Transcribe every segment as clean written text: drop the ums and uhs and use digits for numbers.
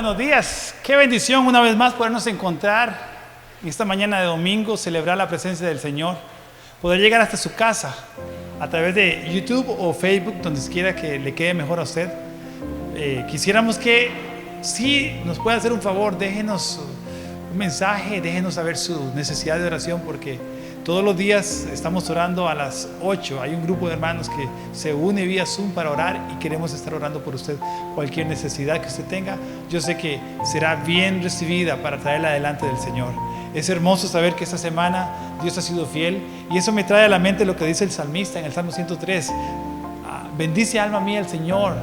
buenos días. Qué bendición una vez más podernos encontrar en esta mañana de domingo, celebrar la presencia del Señor, poder llegar hasta su casa a través de YouTube o Facebook, donde quiera que le quede mejor a usted. Quisiéramos que si nos puede hacer un favor, déjenos un mensaje, déjenos saber su necesidad de oración, porque todos los días estamos orando a las 8. Hay un grupo de hermanos que se une vía Zoom para orar y queremos estar orando por usted. Cualquier necesidad que usted tenga, yo sé que será bien recibida para traerla delante del Señor. Es hermoso saber que esta semana Dios ha sido fiel, y eso me trae a la mente lo que dice el salmista en el Salmo 103. Bendice alma mía al Señor,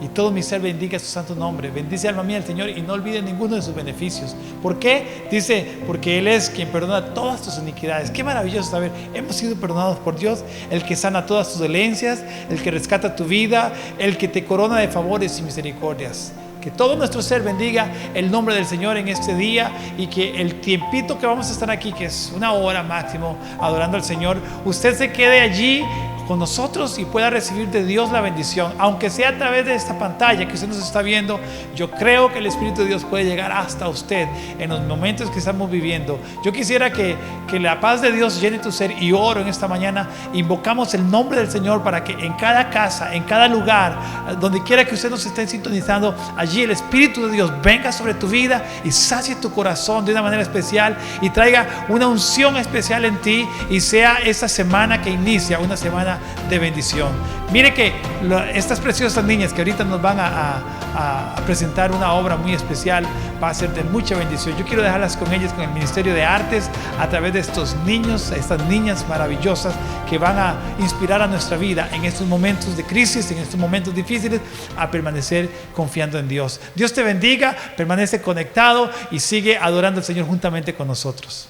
y todo mi ser bendiga su santo nombre. Bendice alma mía al Señor y no olvide ninguno de sus beneficios. ¿Por qué? Dice, porque Él es quien perdona todas tus iniquidades. Qué maravilloso saber, hemos sido perdonados por Dios, el que sana todas tus dolencias, el que rescata tu vida, el que te corona de favores y misericordias. Que todo nuestro ser bendiga el nombre del Señor en este día, y que el tiempito que vamos a estar aquí, que es 1 hora máximo adorando al Señor, usted se quede allí con nosotros y pueda recibir de Dios la bendición, aunque sea a través de esta pantalla que usted nos está viendo. Yo creo que el Espíritu de Dios puede llegar hasta usted en los momentos que estamos viviendo. Yo quisiera que la paz de Dios llene tu ser, y oro en esta mañana, invocamos el nombre del Señor para que en cada casa, en cada lugar, donde quiera que usted nos esté sintonizando, allí el Espíritu de Dios venga sobre tu vida y sacie tu corazón de una manera especial, y traiga una unción especial en ti, y sea esta semana que inicia una semana de bendición. Mire que estas preciosas niñas que ahorita nos van a presentar una obra muy especial, va a ser de mucha bendición. Yo quiero dejarlas con ellas, con el Ministerio de Artes, a través de estos niños, estas niñas maravillosas que van a inspirar a nuestra vida en estos momentos de crisis, en estos momentos difíciles, a permanecer confiando en Dios. Dios te bendiga, permanece conectado y sigue adorando al Señor juntamente con nosotros.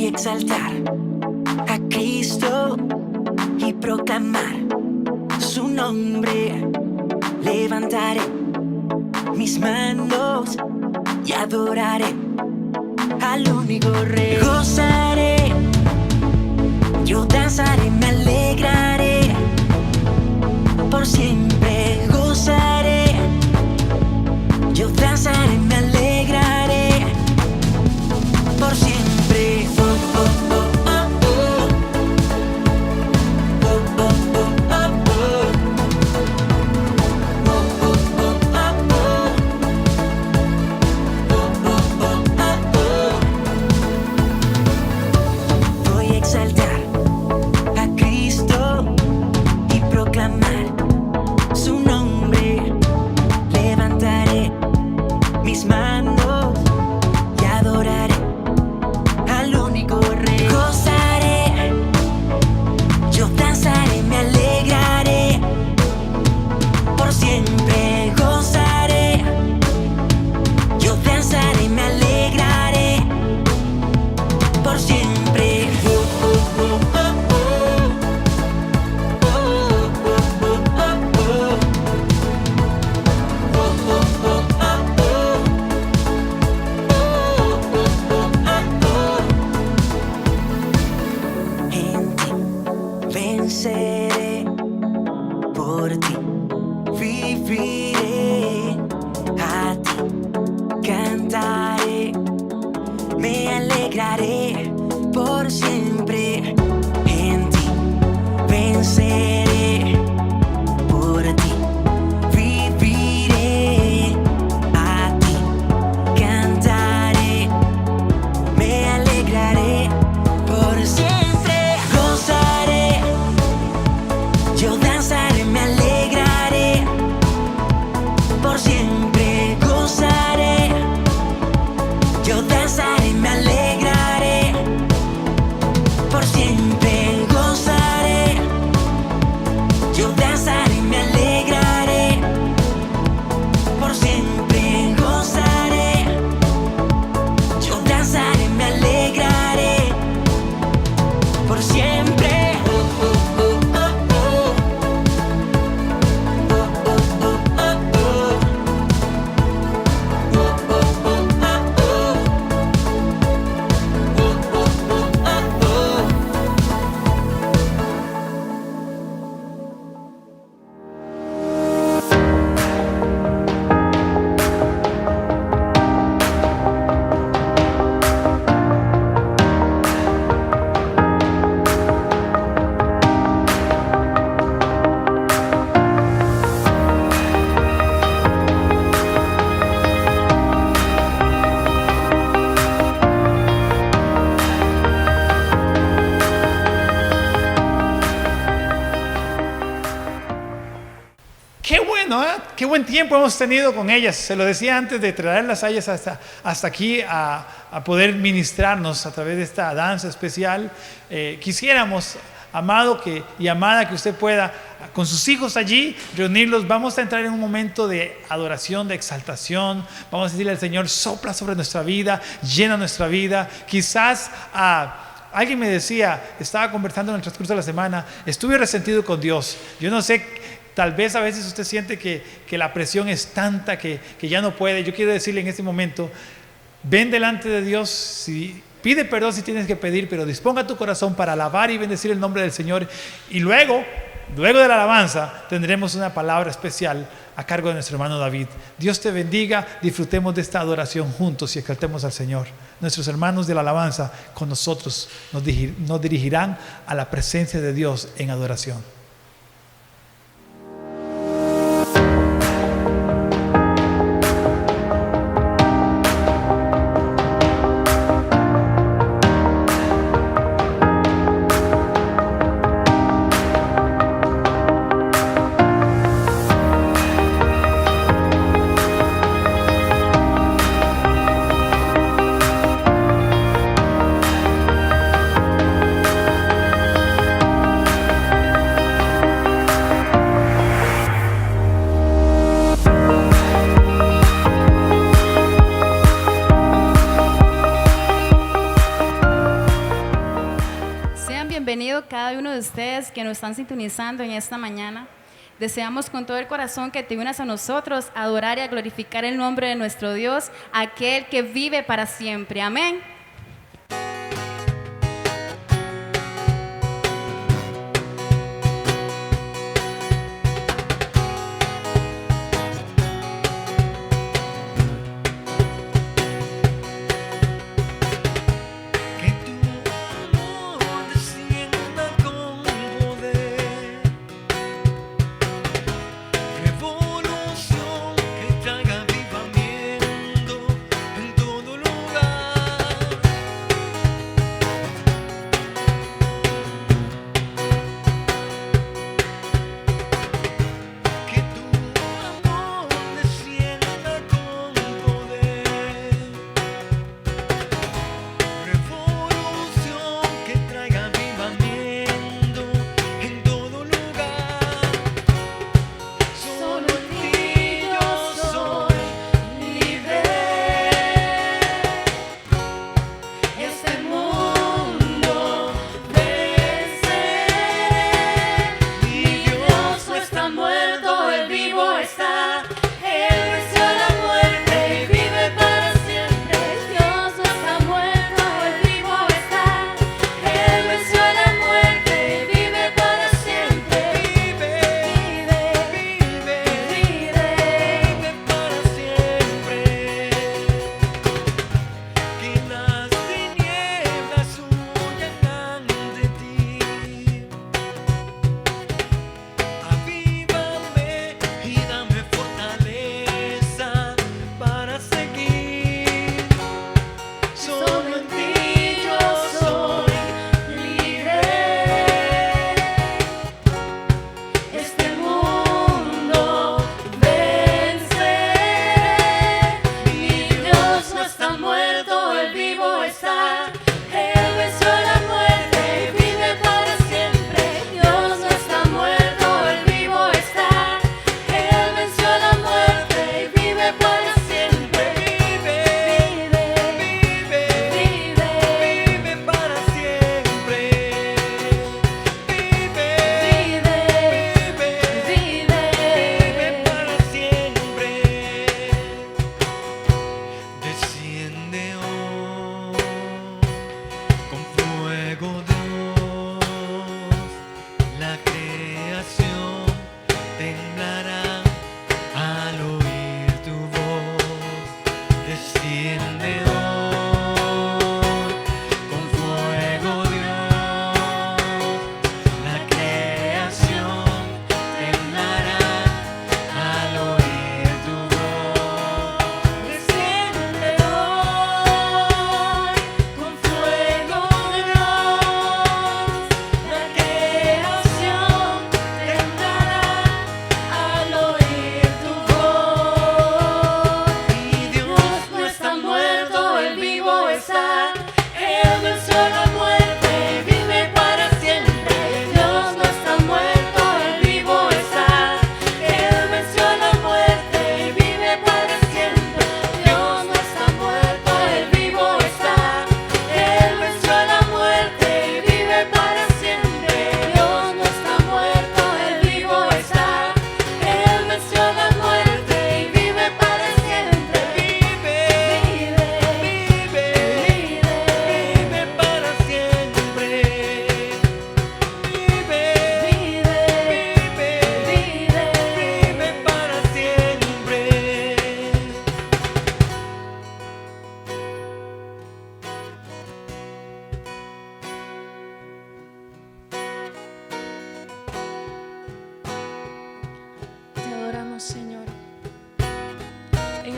Exaltar a Cristo y proclamar su nombre. Levantaré mis manos y adoraré al único Rey. Gozaré, yo danzaré, me alegraré, por siempre gozaré, yo danzaré, me alegraré, por siempre. Venceré, por ti viviré, a ti cantaré, me alegraré por siempre. En ti venceré, por ti viviré, a ti cantaré, me alegraré por siempre. Yo danzaré, me alegraré, por siempre gozaré. Yo danzaré, me alegraré, por siempre gozaré. Yo danzaré, me alegraré, por siempre gozaré. Yo danzaré, me alegraré, por siempre. Qué bueno, qué buen tiempo hemos tenido con ellas. Se lo decía antes de traerlas a ellas hasta aquí a poder ministrarnos a través de esta danza especial. Quisiéramos, amado y amada, que usted pueda con sus hijos allí reunirlos. Vamos a entrar en un momento de adoración, de exaltación. Vamos a decirle al Señor: sopla sobre nuestra vida, llena nuestra vida. Quizás alguien me decía, estaba conversando en el transcurso de la semana, estuve resentido con Dios. Yo no sé Tal vez a veces usted siente que la presión es tanta que ya no puede. Yo quiero decirle en este momento, ven delante de Dios, pide perdón si tienes que pedir, pero disponga tu corazón para alabar y bendecir el nombre del Señor. Y luego de la alabanza tendremos una palabra especial a cargo de nuestro hermano David. Dios te bendiga, disfrutemos de esta adoración juntos y exaltemos al Señor. Nuestros hermanos de la alabanza con nosotros nos dirigirán a la presencia de Dios en adoración. Bienvenido cada uno de ustedes que nos están sintonizando en esta mañana. Deseamos con todo el corazón que te unas a nosotros a adorar y a glorificar el nombre de nuestro Dios, aquel que vive para siempre. Amén. En todo lugar.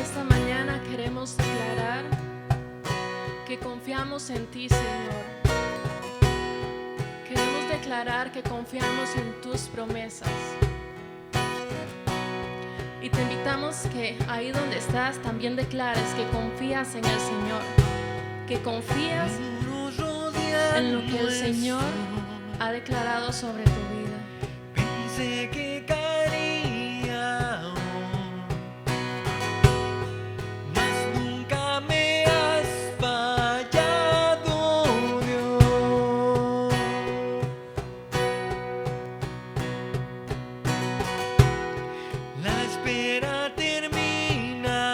esta mañana queremos declarar que confiamos en ti, Señor. Queremos declarar que confiamos en tus promesas. Y te invitamos que ahí donde estás también declares que confías en el Señor, que confías en lo que el Señor ha declarado sobre tu vida. Pensé que caería, mas nunca me has fallado, Dios. La espera terminará.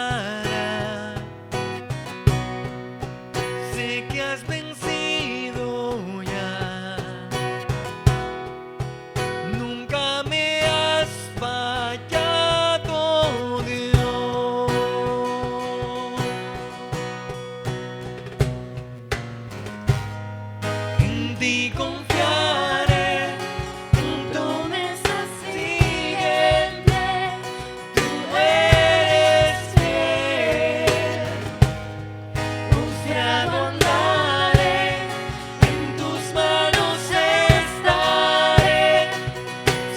Sé que has vencido ya. Nunca me has fallado, Dios. En ti confiaré, en tu promesa siguiente. Tú eres fiel, confiado andaré, en tus manos estaré.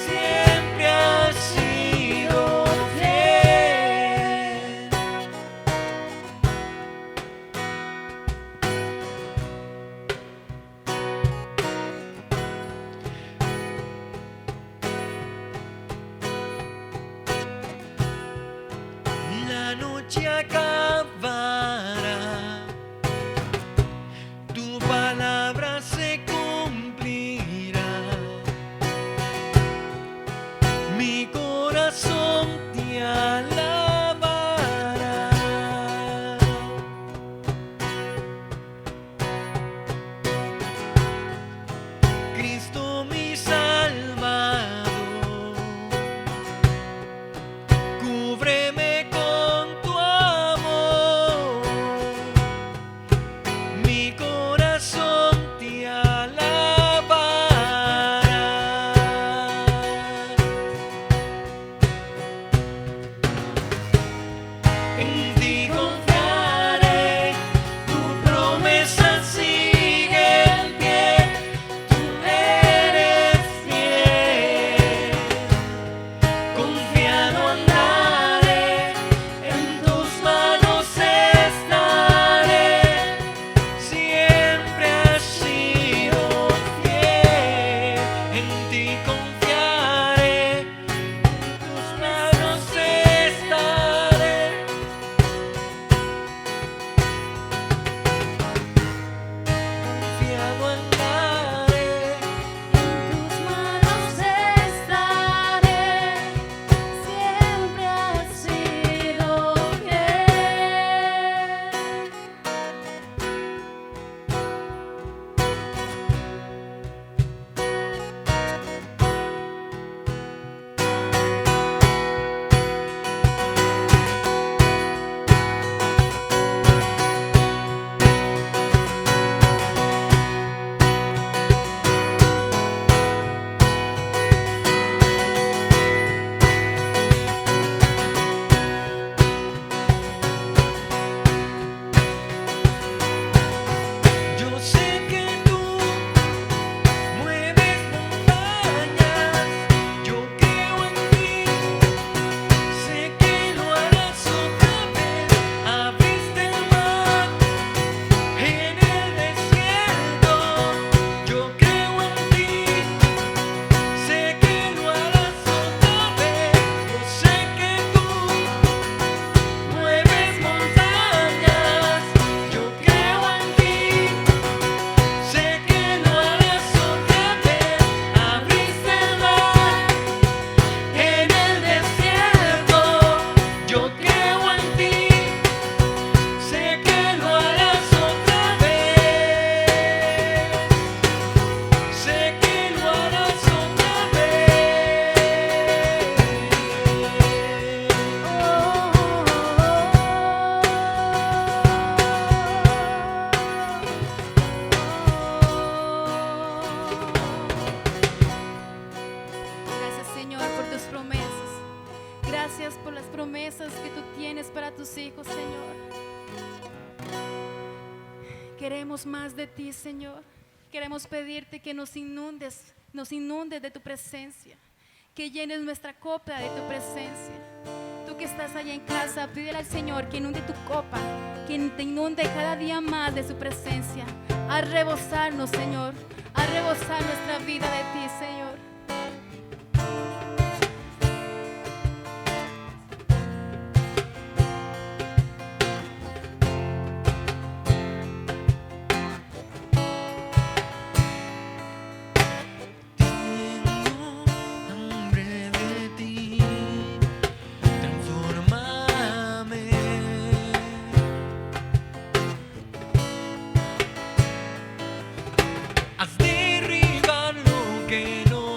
Siempre has sido fiel. La noche acabará, tu palabra se cumplirá. Mi corazón te alabará. Cristo mi Salvador, cúbreme con tu amor. hijos, Señor. Queremos más de ti, Señor. Queremos pedirte que nos inundes de tu presencia, que llenes nuestra copa de tu presencia. Tú que estás allá en casa, pídele al Señor que inunde tu copa, que te inunde cada día más de su presencia. A rebosarnos, Señor, a rebosar nuestra vida de ti, Señor. Tengo hambre de ti, transfórmame. Haz derribar lo que no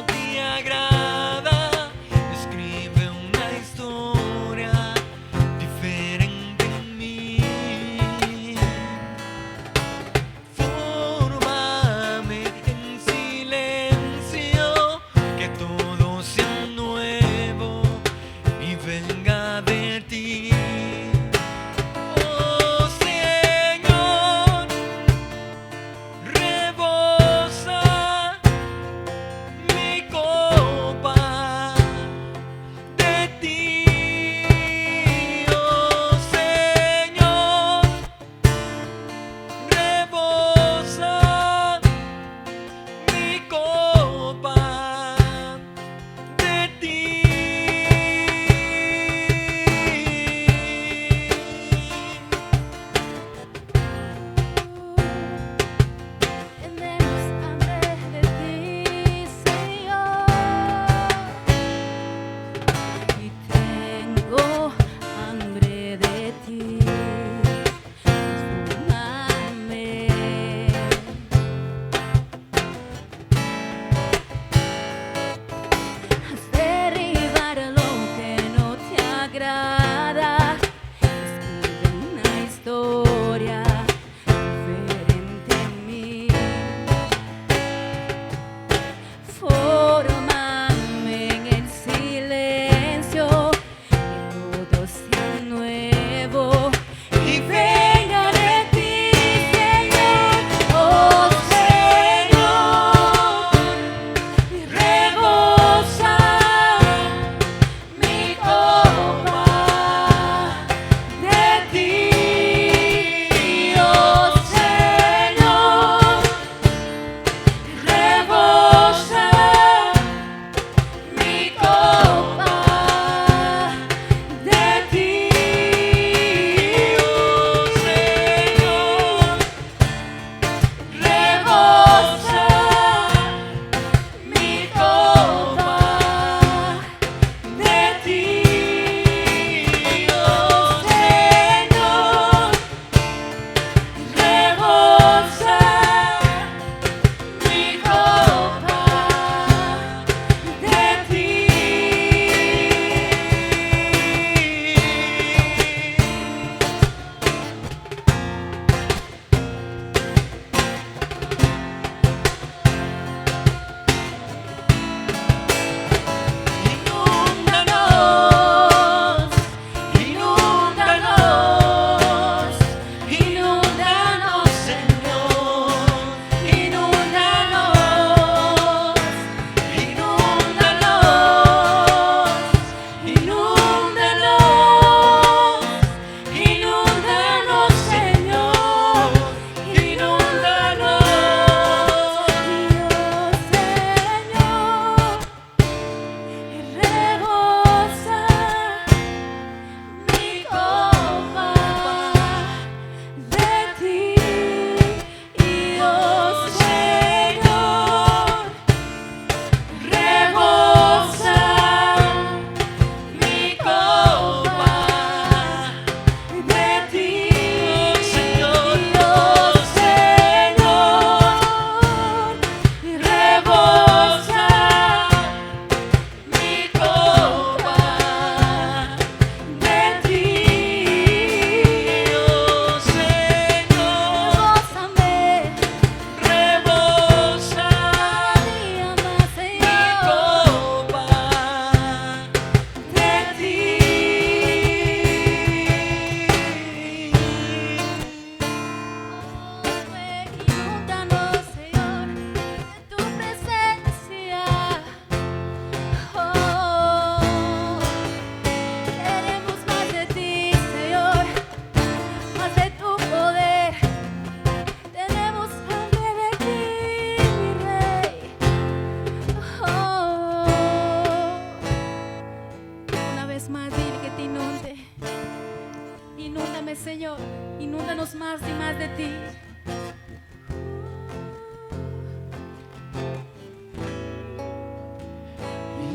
Señor. Inúndanos más y más de ti.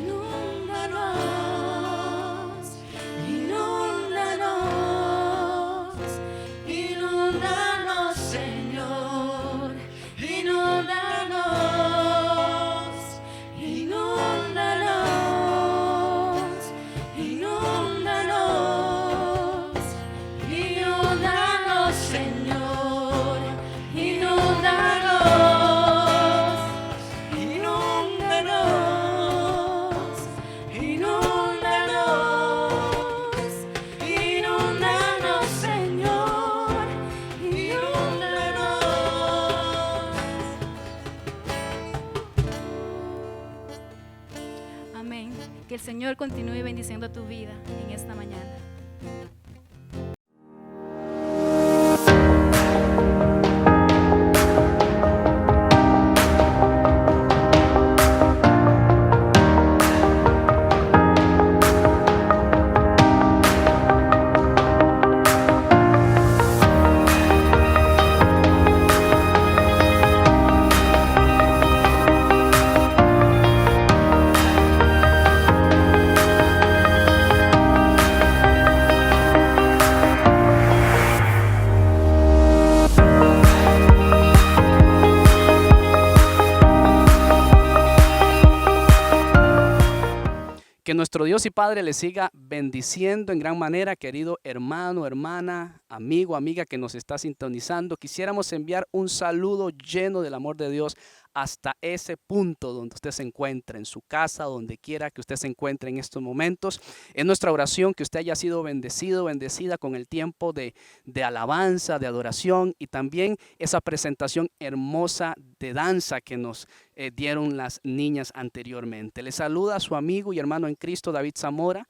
Inúndanos, inúndanos, inúndanos, Señor. Inúndanos, inúndanos, inúndanos, inúndanos, Señor. Inúndanos, inúndanos, inúndanos, inúndanos, Señor. Inúndanos. Amén. Que el Señor continúe bendiciendo tu vida en esta mañana. Que nuestro Dios y Padre le siga bendiciendo en gran manera, querido hermano, hermana, amigo, amiga que nos está sintonizando. Quisiéramos enviar un saludo lleno del amor de Dios hasta ese punto donde usted se encuentre, en su casa, donde quiera que usted se encuentre en estos momentos. Es nuestra oración que usted haya sido bendecido, bendecida con el tiempo de alabanza, de adoración y también esa presentación hermosa de danza que nos dieron las niñas anteriormente. Le saluda a su amigo y hermano en Cristo, David Zamora,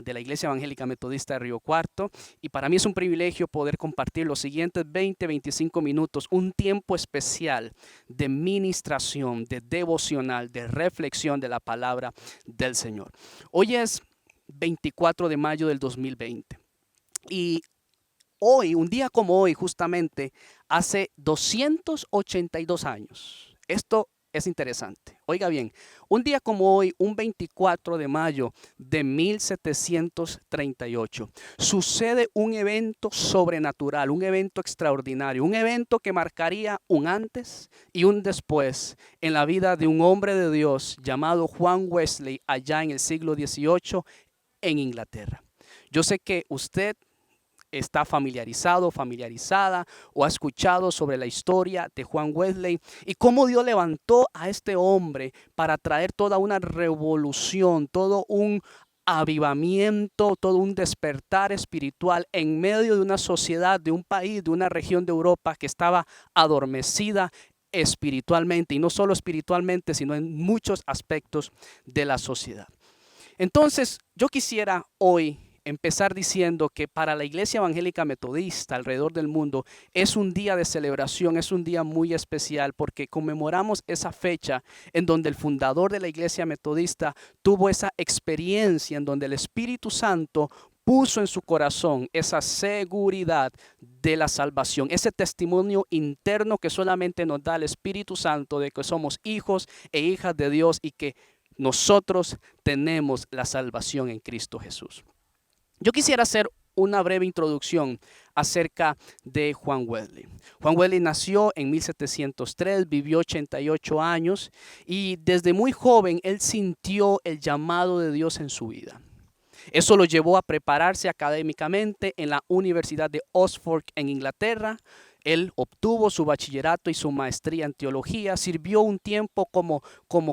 de la Iglesia Evangélica Metodista de Río Cuarto. Y para mí es un privilegio poder compartir los siguientes 20-25 minutos, un tiempo especial de ministración, de devocional, de reflexión de la palabra del Señor. Hoy es 24 de mayo del 2020 y hoy, un día como hoy, justamente hace 282 años. Esto es interesante. Oiga bien, un día como hoy, un 24 de mayo de 1738, sucede un evento sobrenatural, un evento extraordinario, un evento que marcaría un antes y un después en la vida de un hombre de Dios llamado Juan Wesley allá en el siglo XVIII en Inglaterra. Yo sé que usted está familiarizado, familiarizada o ha escuchado sobre la historia de Juan Wesley y cómo Dios levantó a este hombre para traer toda una revolución, todo un avivamiento, todo un despertar espiritual en medio de una sociedad, de un país, de una región de Europa que estaba adormecida espiritualmente, y no solo espiritualmente, sino en muchos aspectos de la sociedad. Entonces, yo quisiera hoy empezar diciendo que para la Iglesia Evangélica Metodista alrededor del mundo es un día de celebración, es un día muy especial porque conmemoramos esa fecha en donde el fundador de la Iglesia Metodista tuvo esa experiencia en donde el Espíritu Santo puso en su corazón esa seguridad de la salvación, ese testimonio interno que solamente nos da el Espíritu Santo de que somos hijos e hijas de Dios y que nosotros tenemos la salvación en Cristo Jesús. Yo quisiera hacer una breve introducción acerca de Juan Wesley. Juan Wesley nació en 1703, vivió 88 años y desde muy joven él sintió el llamado de Dios en su vida. Eso lo llevó a prepararse académicamente en la Universidad de Oxford en Inglaterra. Él obtuvo su bachillerato y su maestría en teología, sirvió un tiempo como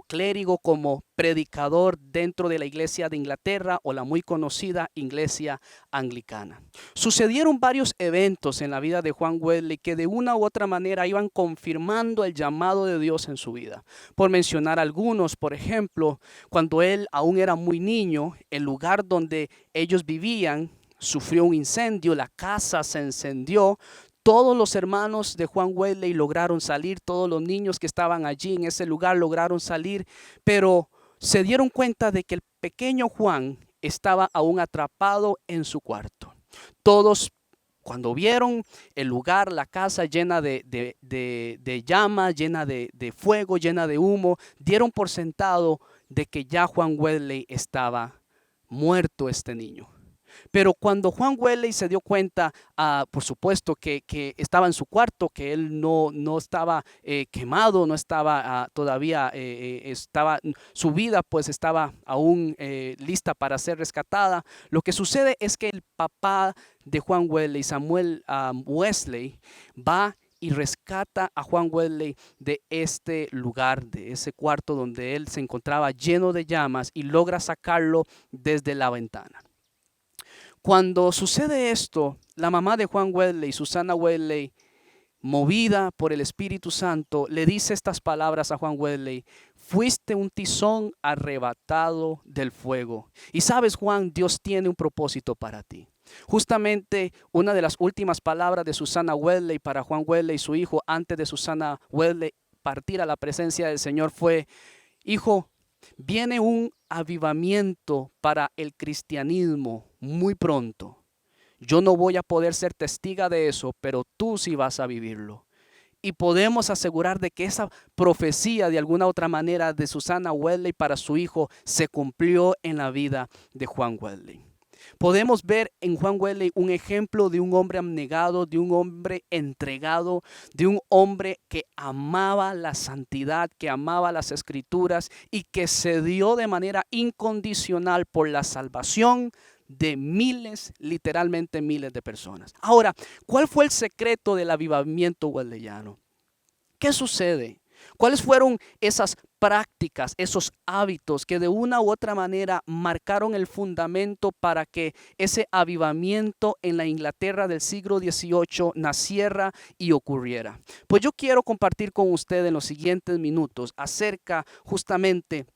clérigo, como predicador dentro de la iglesia de Inglaterra o la muy conocida iglesia anglicana. Sucedieron varios eventos en la vida de Juan Wesley que de una u otra manera iban confirmando el llamado de Dios en su vida. Por mencionar algunos, por ejemplo, cuando él aún era muy niño, el lugar donde ellos vivían sufrió un incendio, la casa se encendió. Todos los hermanos de Juan Wesley lograron salir, todos los niños que estaban allí en ese lugar lograron salir, pero se dieron cuenta de que el pequeño Juan estaba aún atrapado en su cuarto. Todos Cuando vieron el lugar, la casa llena de llamas, llena de fuego, llena de humo, dieron por sentado de que ya Juan Wesley estaba muerto, este niño. Pero cuando Juan Wesley se dio cuenta, por supuesto que estaba en su cuarto, que él no estaba quemado, no estaba todavía, su vida pues estaba aún lista para ser rescatada. Lo que sucede es que el papá de Juan Wesley, Samuel Wesley, va y rescata a Juan Wesley de este lugar, de ese cuarto donde él se encontraba lleno de llamas, y logra sacarlo desde la ventana. Cuando sucede esto, la mamá de Juan Wesley, Susana Wesley, movida por el Espíritu Santo, le dice estas palabras a Juan Wesley: fuiste un tizón arrebatado del fuego. Y sabes, Juan, Dios tiene un propósito para ti. Justamente una de las últimas palabras de Susana Wesley para Juan Wesley, su hijo, antes de Susana Wesley partir a la presencia del Señor fue: hijo, viene un avivamiento para el cristianismo muy pronto. Yo no voy a poder ser testiga de eso, pero tú sí vas a vivirlo. Y podemos asegurar de que esa profecía de alguna otra manera de Susana Wesley para su hijo se cumplió en la vida de Juan Wesley. Podemos ver en Juan Wesley un ejemplo de un hombre abnegado, de un hombre entregado, de un hombre que amaba la santidad, que amaba las escrituras y que se dio de manera incondicional por la salvación de miles, literalmente miles de personas. Ahora, ¿cuál fue el secreto del avivamiento wesleyano? ¿Qué sucede? ¿Cuáles fueron esas prácticas, esos hábitos que de una u otra manera marcaron el fundamento para que ese avivamiento en la Inglaterra del siglo XVIII naciera y ocurriera? Pues yo quiero compartir con usted en los siguientes minutos acerca justamente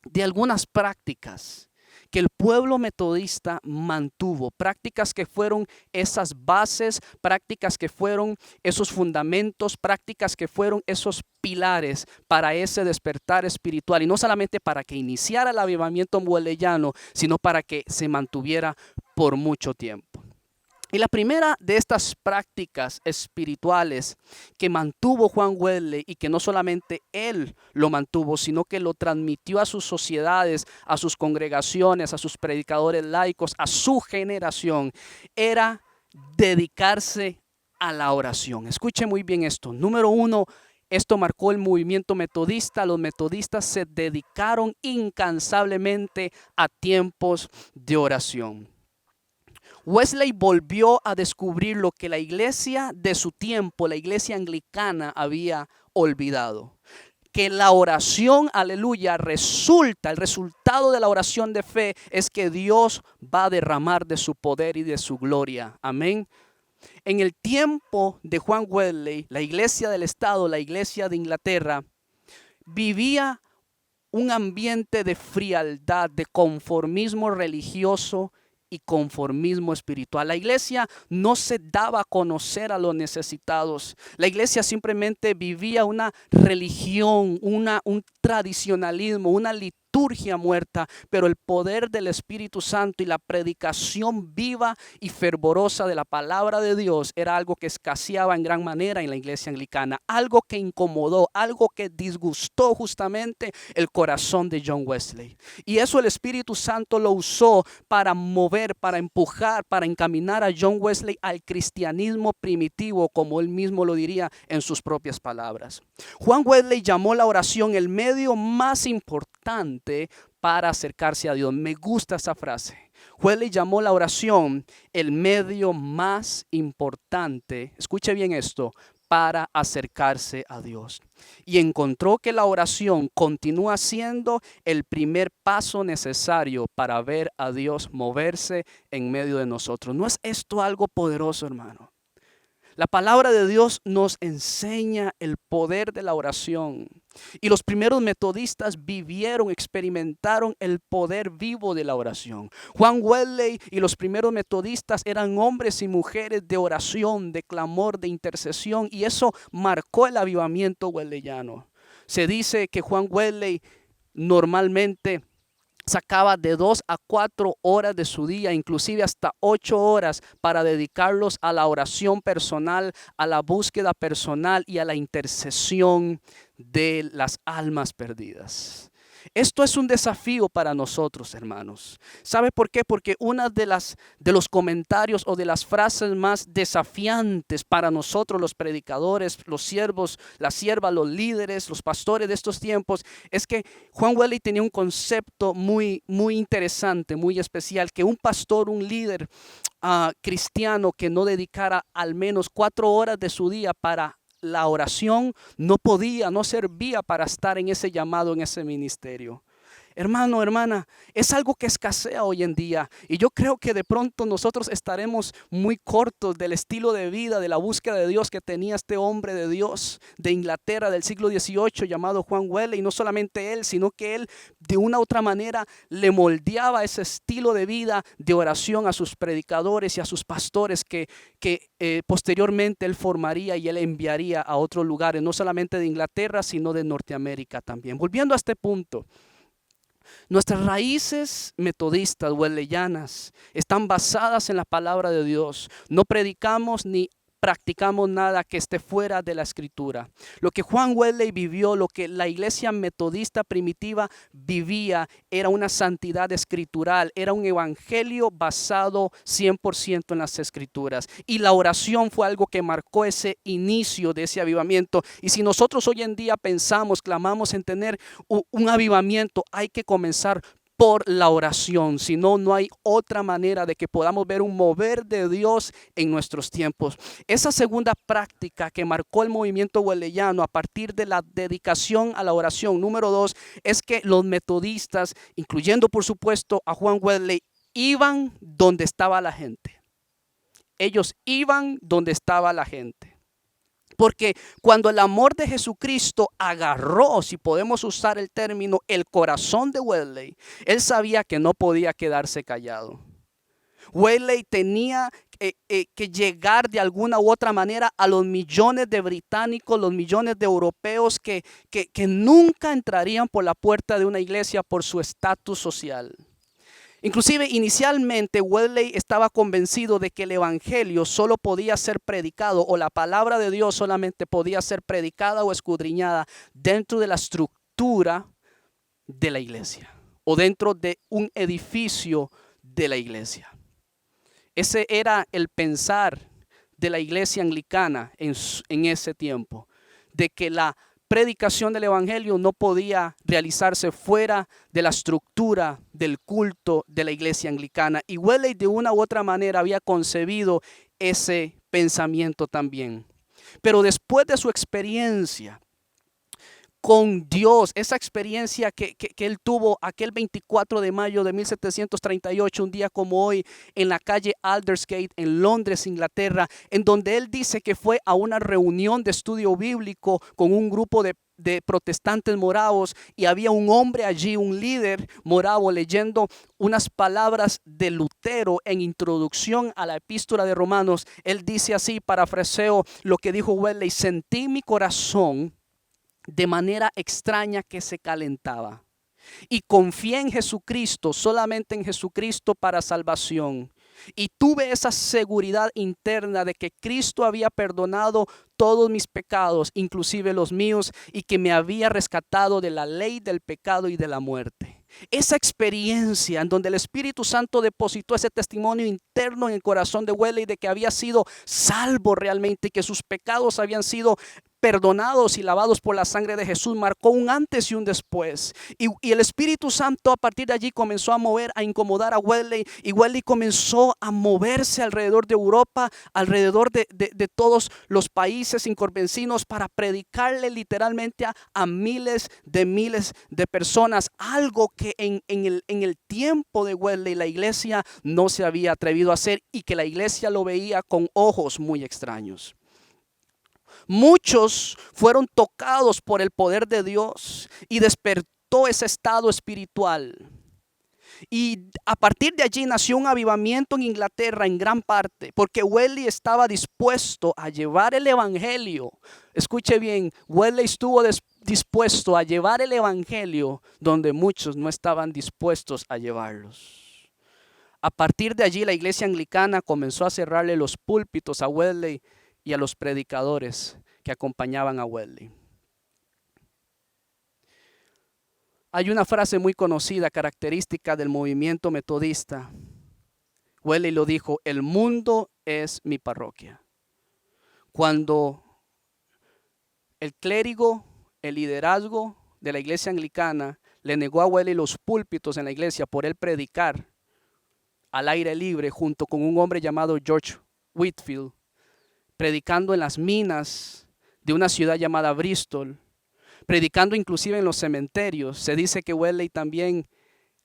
de algunas prácticas que el pueblo metodista mantuvo, prácticas que fueron esas bases, prácticas que fueron esos fundamentos, prácticas que fueron esos pilares para ese despertar espiritual, y no solamente para que iniciara el avivamiento wesleyano, sino para que se mantuviera por mucho tiempo. Y la primera de estas prácticas espirituales que mantuvo Juan Wesley, y que no solamente él lo mantuvo, sino que lo transmitió a sus sociedades, a sus congregaciones, a sus predicadores laicos, a su generación, era dedicarse a la oración. Escuche muy bien esto. Número uno, esto marcó el movimiento metodista. Los metodistas se dedicaron incansablemente a tiempos de oración. Wesley volvió a descubrir lo que la iglesia de su tiempo, la iglesia anglicana, había olvidado. Que la oración, aleluya, el resultado de la oración de fe es que Dios va a derramar de su poder y de su gloria. Amén. En el tiempo de Juan Wesley, la iglesia del Estado, la iglesia de Inglaterra, vivía un ambiente de frialdad, de conformismo religioso y conformismo espiritual. La iglesia no se daba a conocer a los necesitados. La iglesia simplemente vivía una religión, un tradicionalismo, una liturgia muerta, pero el poder del Espíritu Santo y la predicación viva y fervorosa de la palabra de Dios era algo que escaseaba en gran manera en la iglesia anglicana, algo que incomodó, algo que disgustó justamente el corazón de John Wesley. Y eso el Espíritu Santo lo usó para mover, para empujar, para encaminar a John Wesley al cristianismo primitivo, como él mismo lo diría en sus propias palabras. Juan Wesley llamó la oración el medio más importante para acercarse a Dios. Me gusta esa frase. Wesley llamó la oración el medio más importante, escuche bien esto, para acercarse a Dios. Y encontró que la oración continúa siendo el primer paso necesario para ver a Dios moverse en medio de nosotros. ¿No es esto algo poderoso, hermano? La palabra de Dios nos enseña el poder de la oración. Y los primeros metodistas experimentaron el poder vivo de la oración. Juan Wesley y los primeros metodistas eran hombres y mujeres de oración, de clamor, de intercesión. Y eso marcó el avivamiento wesleyano. Se dice que Juan Wesley normalmente sacaba de 2 a 4 horas de su día, inclusive hasta 8 horas, para dedicarlos a la oración personal, a la búsqueda personal y a la intercesión de las almas perdidas. Esto es un desafío para nosotros, hermanos. ¿Sabe por qué? Porque una de los comentarios o de las frases más desafiantes para nosotros, los predicadores, los siervos, las siervas, los líderes, los pastores de estos tiempos, es que Juan Wesley tenía un concepto muy interesante, muy especial, que un pastor, un líder cristiano que no dedicara al menos 4 horas de su día para la oración no servía para estar en ese llamado, en ese ministerio. Hermano, hermana, es algo que escasea hoy en día y yo creo que de pronto nosotros estaremos muy cortos del estilo de vida, de la búsqueda de Dios que tenía este hombre de Dios de Inglaterra del siglo XVIII llamado Juan Wesley. Y no solamente él, sino que él de una u otra manera le moldeaba ese estilo de vida de oración a sus predicadores y a sus pastores que posteriormente él formaría y él enviaría a otros lugares, no solamente de Inglaterra, sino de Norteamérica también. Volviendo a este punto. Nuestras raíces metodistas wesleyanas están basadas en la palabra de Dios. No predicamos ni practicamos nada que esté fuera de la escritura. Lo que Juan Wesley vivió, lo que la iglesia metodista primitiva vivía, era una santidad escritural, era un evangelio basado 100% en las escrituras. Y la oración fue algo que marcó ese inicio de ese avivamiento. Y si nosotros hoy en día pensamos, clamamos en tener un avivamiento, hay que comenzar por la oración. Si no, no hay otra manera de que podamos ver un mover de Dios en nuestros tiempos. Esa segunda práctica que marcó el movimiento wesleyano a partir de la dedicación a la oración, número 2, es que los metodistas, incluyendo por supuesto a Juan Wesley, iban donde estaba la gente. Ellos iban donde estaba la gente. Porque cuando el amor de Jesucristo agarró, si podemos usar el término, el corazón de Wesley, él sabía que no podía quedarse callado. Wesley tenía que llegar de alguna u otra manera a los millones de británicos, los millones de europeos que nunca entrarían por la puerta de una iglesia por su estatus social. Inclusive inicialmente Wesley estaba convencido de que el evangelio solo podía ser predicado, o la palabra de Dios solamente podía ser predicada o escudriñada dentro de la estructura de la iglesia o dentro de un edificio de la iglesia. Ese era el pensar de la iglesia anglicana en ese tiempo, de que la predicación del evangelio no podía realizarse fuera de la estructura del culto de la iglesia anglicana. Y Wesley de una u otra manera había concebido ese pensamiento también. Pero después de su experiencia con Dios, esa experiencia que él tuvo aquel 24 de mayo de 1738, un día como hoy, en la calle Aldersgate en Londres, Inglaterra, en donde él dice que fue a una reunión de estudio bíblico con un grupo de protestantes moravos, y había un hombre allí, un líder moravo, leyendo unas palabras de Lutero en introducción a la epístola de Romanos. Él dice así, parafraseo lo que dijo Wesley: sentí mi corazón de manera extraña que se calentaba, y confié en Jesucristo, solamente en Jesucristo para salvación. Y tuve esa seguridad interna de que Cristo había perdonado todos mis pecados, inclusive los míos, y que me había rescatado de la ley del pecado y de la muerte. Esa experiencia en donde el Espíritu Santo depositó ese testimonio interno en el corazón de Wesley de que había sido salvo realmente, que sus pecados habían sido perdonados y lavados por la sangre de Jesús, marcó un antes y un después. Y el Espíritu Santo a partir de allí comenzó a mover, a incomodar a Wesley, y Wesley comenzó a moverse alrededor de Europa, alrededor de todos los países inconvencinos, para predicarle literalmente a miles de personas, algo que en el tiempo de Wesley la iglesia no se había atrevido a hacer, y que la iglesia lo veía con ojos muy extraños. Muchos fueron tocados por el poder de Dios y despertó ese estado espiritual. Y a partir de allí nació un avivamiento en Inglaterra en gran parte, porque Wesley estaba dispuesto a llevar el evangelio. Escuche bien, Wesley estuvo dispuesto a llevar el evangelio donde muchos no estaban dispuestos a llevarlos. A partir de allí la iglesia anglicana comenzó a cerrarle los púlpitos a Wesley y a los predicadores que acompañaban a Wesley. Hay una frase muy conocida, característica del movimiento metodista. Wesley lo dijo: el mundo es mi parroquia. Cuando el clérigo, el liderazgo de la iglesia anglicana le negó a Wesley los púlpitos en la iglesia por él predicar al aire libre junto con un hombre llamado George Whitefield, predicando en las minas de una ciudad llamada Bristol, predicando inclusive en los cementerios. Se dice que Wesley también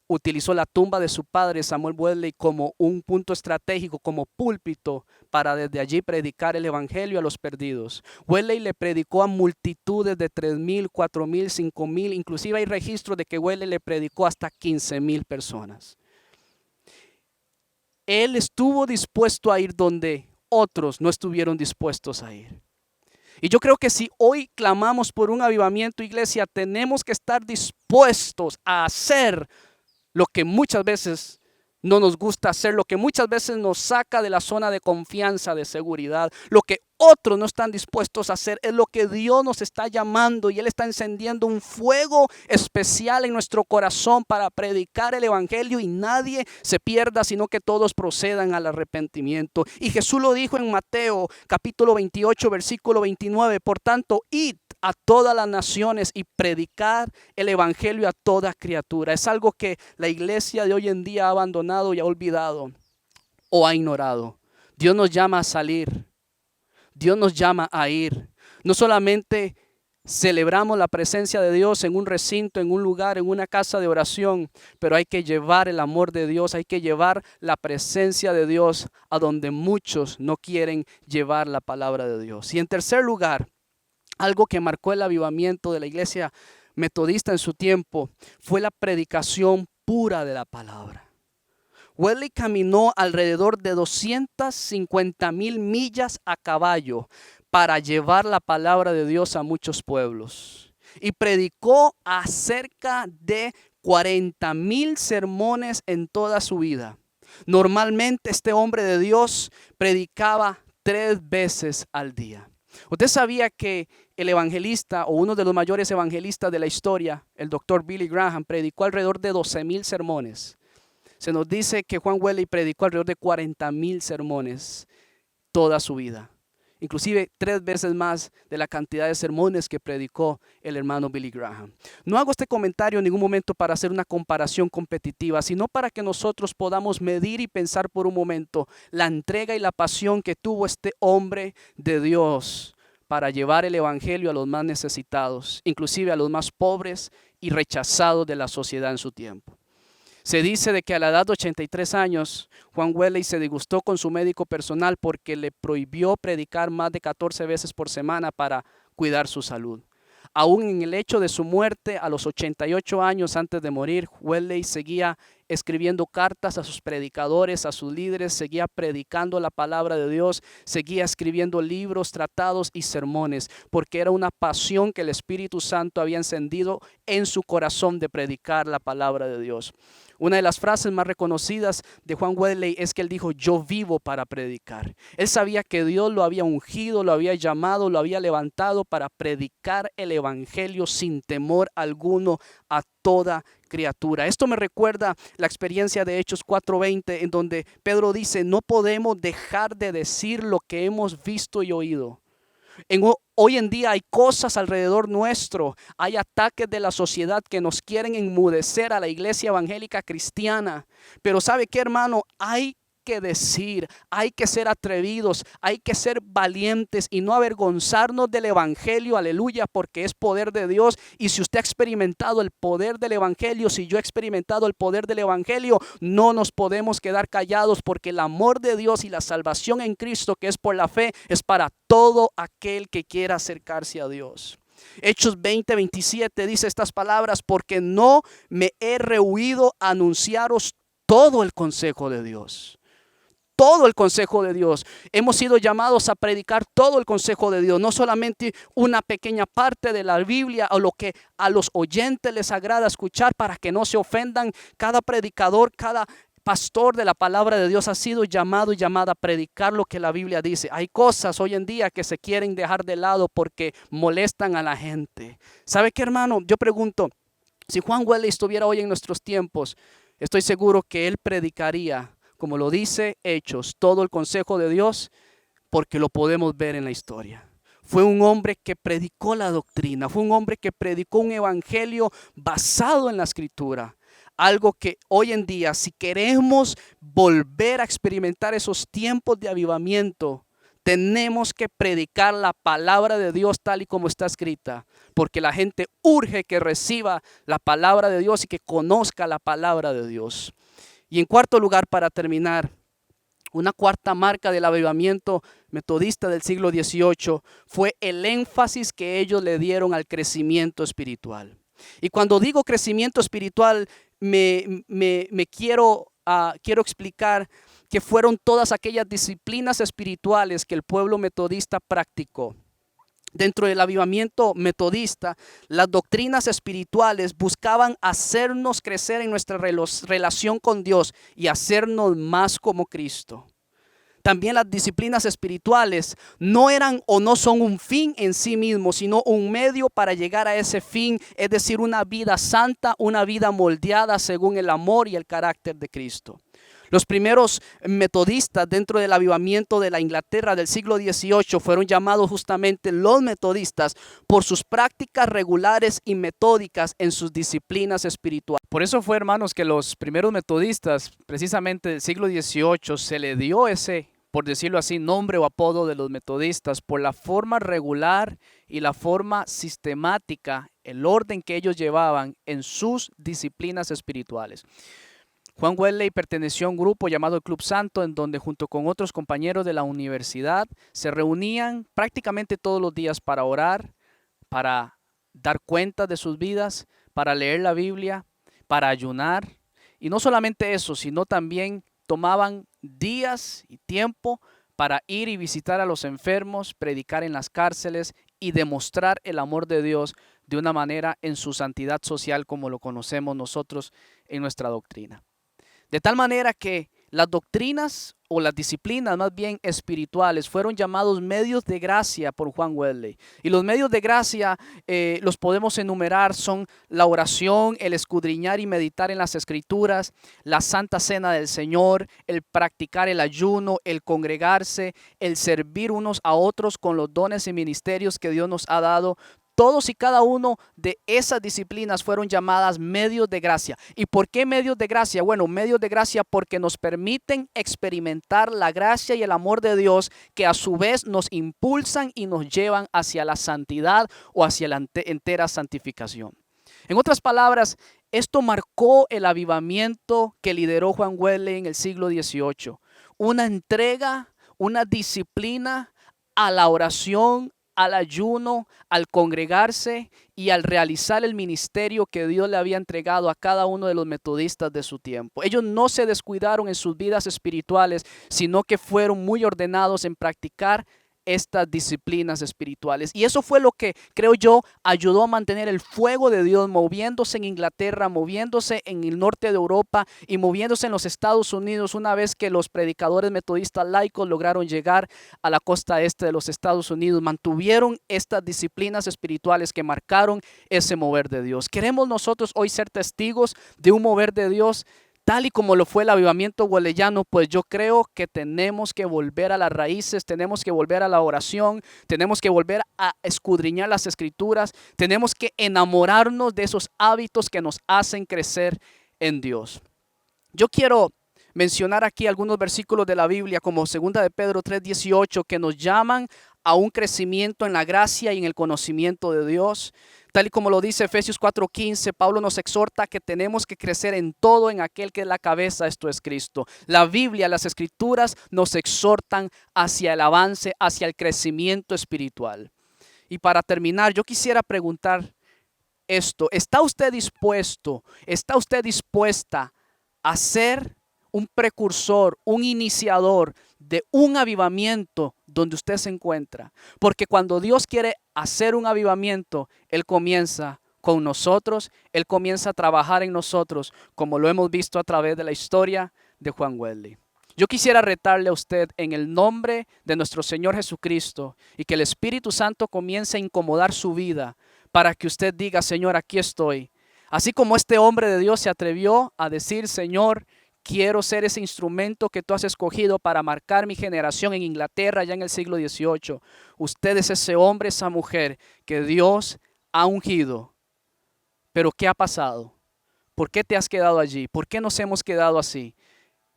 utilizó la tumba de su padre Samuel Wesley como un punto estratégico, como púlpito, para desde allí predicar el evangelio a los perdidos. Wesley le predicó a multitudes de 3,000, 4,000, 5,000, inclusive hay registros de que Wesley le predicó hasta 15,000 personas. Él estuvo dispuesto a ir donde otros no estuvieron dispuestos a ir. Y yo creo que si hoy clamamos por un avivamiento, iglesia, tenemos que estar dispuestos a hacer lo que muchas veces no nos gusta hacer, lo que muchas veces nos saca de la zona de confianza, de seguridad. Lo que otros no están dispuestos a hacer es lo que Dios nos está llamando, y Él está encendiendo un fuego especial en nuestro corazón para predicar el evangelio y nadie se pierda, sino que todos procedan al arrepentimiento. Y Jesús lo dijo en Mateo capítulo 28 versículo 29: por tanto, id a todas las naciones y predicar el evangelio a toda criatura. Es algo que la iglesia de hoy en día ha abandonado y ha olvidado o ha ignorado. Dios nos llama a salir. Dios nos llama a ir. No solamente celebramos la presencia de Dios en un recinto, en un lugar, en una casa de oración, pero hay que llevar el amor de Dios, hay que llevar la presencia de Dios a donde muchos no quieren llevar la palabra de Dios. Y en tercer lugar, algo que marcó el avivamiento de la iglesia metodista en su tiempo fue la predicación pura de la palabra. Wesley caminó alrededor de 250,000 millas a caballo para llevar la palabra de Dios a muchos pueblos. Y predicó a cerca de 40,000 sermones en toda su vida. Normalmente este hombre de Dios predicaba 3 veces al día. ¿Usted sabía que el evangelista o uno de los mayores evangelistas de la historia, el doctor Billy Graham, predicó alrededor de 12,000 sermones? Se nos dice que Juan Wesley predicó alrededor de 40,000 sermones toda su vida. Inclusive 3 veces más de la cantidad de sermones que predicó el hermano Billy Graham. No hago este comentario en ningún momento para hacer una comparación competitiva, sino para que nosotros podamos medir y pensar por un momento la entrega y la pasión que tuvo este hombre de Dios para llevar el evangelio a los más necesitados, inclusive a los más pobres y rechazados de la sociedad en su tiempo. Se dice de que a la edad de 83 años, Juan Wesley se disgustó con su médico personal porque le prohibió predicar más de 14 veces por semana para cuidar su salud. Aún en el hecho de su muerte, a los 88 años antes de morir, Wesley seguía escribiendo cartas a sus predicadores, a sus líderes, seguía predicando la palabra de Dios, seguía escribiendo libros, tratados y sermones, porque era una pasión que el Espíritu Santo había encendido en su corazón de predicar la palabra de Dios. Una de las frases más reconocidas de Juan Wesley es que él dijo: yo vivo para predicar. Él sabía que Dios lo había ungido, lo había llamado, lo había levantado para predicar el evangelio sin temor alguno a toda criatura. Esto me recuerda la experiencia de Hechos 4:20, en donde Pedro dice: no podemos dejar de decir lo que hemos visto y oído. Hoy en día hay cosas alrededor nuestro, hay ataques de la sociedad que nos quieren enmudecer a la iglesia evangélica cristiana. Pero ¿sabe qué, hermano? Hay que decir, hay que ser atrevidos, hay que ser valientes y no avergonzarnos del evangelio, aleluya, porque es poder de Dios. Y si usted ha experimentado el poder del evangelio, si yo he experimentado el poder del evangelio, no nos podemos quedar callados, porque el amor de Dios y la salvación en Cristo, que es por la fe, es para todo aquel que quiera acercarse a Dios. Hechos 20:27 dice estas palabras: porque no me he rehuido a anunciaros todo el consejo de Dios. Todo el consejo de Dios. Hemos sido llamados a predicar todo el consejo de Dios, no solamente una pequeña parte de la Biblia o lo que a los oyentes les agrada escuchar para que no se ofendan. Cada predicador, cada pastor de la palabra de Dios ha sido llamado y llamada a predicar lo que la Biblia dice. Hay cosas hoy en día que se quieren dejar de lado porque molestan a la gente. ¿Sabe qué, hermano? Yo pregunto, si Juan Wesley estuviera hoy en nuestros tiempos, estoy seguro que él predicaría, como lo dice Hechos, todo el consejo de Dios, porque lo podemos ver en la historia. Fue un hombre que predicó la doctrina, fue un hombre que predicó un evangelio basado en la escritura. Algo que hoy en día, si queremos volver a experimentar esos tiempos de avivamiento, tenemos que predicar la palabra de Dios tal y como está escrita, porque la gente urge que reciba la palabra de Dios y que conozca la palabra de Dios. Y en cuarto lugar, para terminar, una cuarta marca del avivamiento metodista del siglo XVIII fue el énfasis que ellos le dieron al crecimiento espiritual. Y cuando digo crecimiento espiritual, quiero explicar que fueron todas aquellas disciplinas espirituales que el pueblo metodista practicó. Dentro del avivamiento metodista, las doctrinas espirituales buscaban hacernos crecer en nuestra relación con Dios y hacernos más como Cristo. También las disciplinas espirituales no eran o no son un fin en sí mismo, sino un medio para llegar a ese fin, es decir, una vida santa, una vida moldeada según el amor y el carácter de Cristo. Los primeros metodistas dentro del avivamiento de la Inglaterra del siglo XVIII fueron llamados justamente los metodistas por sus prácticas regulares y metódicas en sus disciplinas espirituales. Por eso fue, hermanos, que los primeros metodistas, precisamente del siglo XVIII, se le dio ese, por decirlo así, nombre o apodo de los metodistas por la forma regular y la forma sistemática, el orden que ellos llevaban en sus disciplinas espirituales. Juan Wesley perteneció a un grupo llamado el Club Santo, en donde junto con otros compañeros de la universidad se reunían prácticamente todos los días para orar, para dar cuenta de sus vidas, para leer la Biblia, para ayunar. Y no solamente eso, sino también tomaban días y tiempo para ir y visitar a los enfermos, predicar en las cárceles y demostrar el amor de Dios de una manera en su santidad social como lo conocemos nosotros en nuestra doctrina. De tal manera que las doctrinas o las disciplinas más bien espirituales fueron llamados medios de gracia por Juan Wesley. Y los medios de gracia los podemos enumerar, son la oración, el escudriñar y meditar en las escrituras, la santa cena del Señor, el practicar el ayuno, el congregarse, el servir unos a otros con los dones y ministerios que Dios nos ha dado. Todos y cada uno de esas disciplinas fueron llamadas medios de gracia. ¿Y por qué medios de gracia? Bueno, medios de gracia porque nos permiten experimentar la gracia y el amor de Dios, que a su vez nos impulsan y nos llevan hacia la santidad o hacia la entera santificación. En otras palabras, esto marcó el avivamiento que lideró Juan Wesley en el siglo XVIII. Una entrega, una disciplina a la oración, al ayuno, al congregarse y al realizar el ministerio que Dios le había entregado a cada uno de los metodistas de su tiempo. Ellos no se descuidaron en sus vidas espirituales, sino que fueron muy ordenados en practicar estas disciplinas espirituales. Y eso fue lo que, creo yo, ayudó a mantener el fuego de Dios moviéndose en Inglaterra, moviéndose en el norte de Europa y moviéndose en los Estados Unidos una vez que los predicadores metodistas laicos lograron llegar a la costa este de los Estados Unidos. Mantuvieron estas disciplinas espirituales que marcaron ese mover de Dios. ¿Queremos nosotros hoy ser testigos de un mover de Dios tal y como lo fue el avivamiento wesleyano? Pues yo creo que tenemos que volver a las raíces, tenemos que volver a la oración, tenemos que volver a escudriñar las escrituras, tenemos que enamorarnos de esos hábitos que nos hacen crecer en Dios. Yo quiero mencionar aquí algunos versículos de la Biblia como 2 de Pedro 3:18 que nos llaman a un crecimiento en la gracia y en el conocimiento de Dios. Tal y como lo dice Efesios 4:15, Pablo nos exhorta que tenemos que crecer en todo en aquel que es la cabeza, esto es Cristo. La Biblia, las Escrituras nos exhortan hacia el avance, hacia el crecimiento espiritual. Y para terminar, yo quisiera preguntar esto. ¿Está usted dispuesto, está usted dispuesta a ser un precursor, un iniciador de un avivamiento donde usted se encuentra? Porque cuando Dios quiere hacer un avivamiento, Él comienza con nosotros, Él comienza a trabajar en nosotros, como lo hemos visto a través de la historia de Juan Wesley. Yo quisiera retarle a usted en el nombre de nuestro Señor Jesucristo y que el Espíritu Santo comience a incomodar su vida para que usted diga: Señor, aquí estoy. Así como este hombre de Dios se atrevió a decir: Señor, quiero ser ese instrumento que tú has escogido para marcar mi generación en Inglaterra ya en el siglo XVIII. Usted es ese hombre, esa mujer que Dios ha ungido. Pero ¿qué ha pasado? ¿Por qué te has quedado allí? ¿Por qué nos hemos quedado así?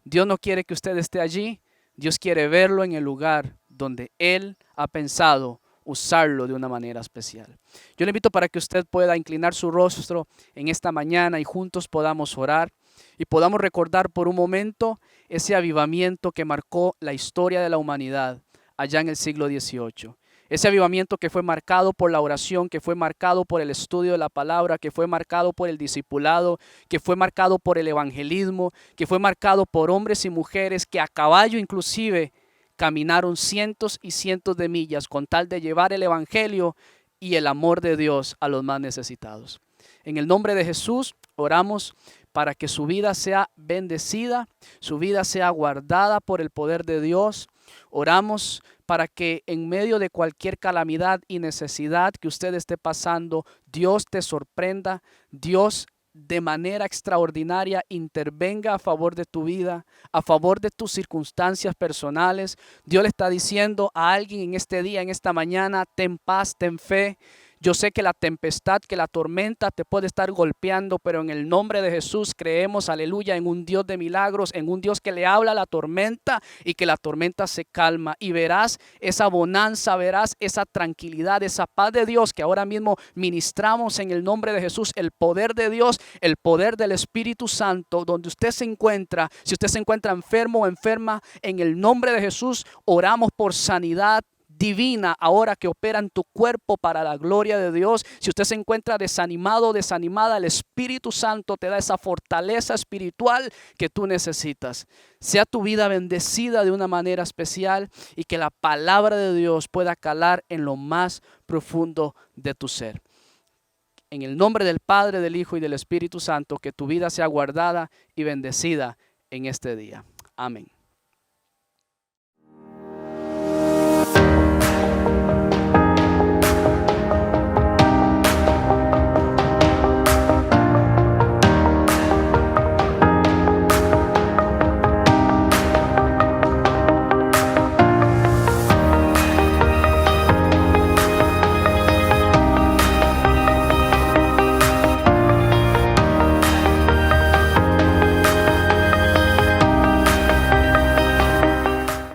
Dios no quiere que usted esté allí. Dios quiere verlo en el lugar donde Él ha pensado usarlo de una manera especial. Yo le invito para que usted pueda inclinar su rostro en esta mañana y juntos podamos orar y podamos recordar por un momento ese avivamiento que marcó la historia de la humanidad allá en el siglo XVIII. Ese avivamiento que fue marcado por la oración, que fue marcado por el estudio de la palabra, que fue marcado por el discipulado, que fue marcado por el evangelismo, que fue marcado por hombres y mujeres que a caballo inclusive caminaron cientos y cientos de millas con tal de llevar el evangelio y el amor de Dios a los más necesitados. En el nombre de Jesús oramos para que su vida sea bendecida, su vida sea guardada por el poder de Dios. Oramos para que en medio de cualquier calamidad y necesidad que usted esté pasando, Dios te sorprenda, Dios de manera extraordinaria intervenga a favor de tu vida, a favor de tus circunstancias personales. Dios le está diciendo a alguien en este día, en esta mañana: ten paz, ten fe. Yo sé que la tempestad, que la tormenta te puede estar golpeando, pero en el nombre de Jesús creemos, aleluya, en un Dios de milagros, en un Dios que le habla a la tormenta y que la tormenta se calma. Y verás esa bonanza, verás esa tranquilidad, esa paz de Dios que ahora mismo ministramos en el nombre de Jesús. El poder de Dios, el poder del Espíritu Santo, donde usted se encuentra, si usted se encuentra enfermo o enferma, en el nombre de Jesús oramos por sanidad divina ahora que opera en tu cuerpo para la gloria de Dios. Si usted se encuentra desanimado o desanimada, el Espíritu Santo te da esa fortaleza espiritual que tú necesitas. Sea tu vida bendecida de una manera especial y que la palabra de Dios pueda calar en lo más profundo de tu ser. En el nombre del Padre, del Hijo y del Espíritu Santo, que tu vida sea guardada y bendecida en este día. Amén.